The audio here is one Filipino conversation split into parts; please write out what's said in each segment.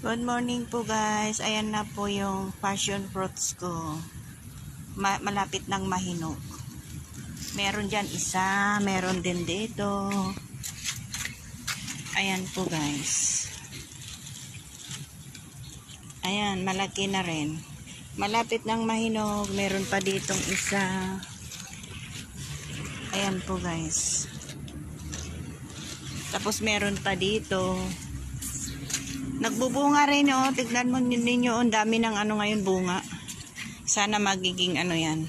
Good morning po guys. Ayan na po yung passion fruits ko. Malapit ng mahinog. Meron dyan isa. Meron din dito. Ayan po guys. Ayan, malaki na rin. Malapit ng mahinog. Meron pa ditong isa. Ayan po guys. Tapos meron pa dito. Nagbubunga rin oh. Tignan mo ninyo, ang dami ng ngayon bunga. Sana magiging yan.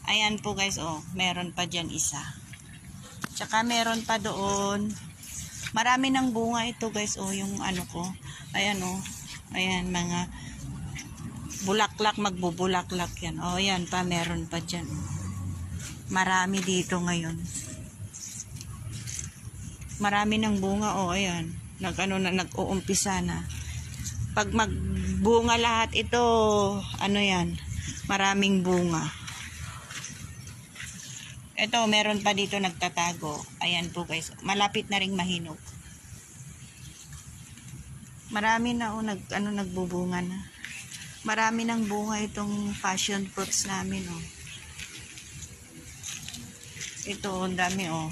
Ayan po guys oh, meron pa diyan isa. Tsaka meron pa doon. Marami ng bunga ito guys oh, yung ko. Ayan oh. Ayan mga bulaklak, magbubulaklak yan. Oh, ayan pa, meron pa diyan. Marami dito ngayon. Marami ng bunga oh, ayan. Nag-uumpisa na. Pag magbunga lahat ito, yan, maraming bunga. Ito, meron pa dito nagtatago. Ayan po guys, malapit na ring mahinog. Marami na nagbubunga na. Marami ng bunga itong passion fruits namin oh. Ito, ang dami oh.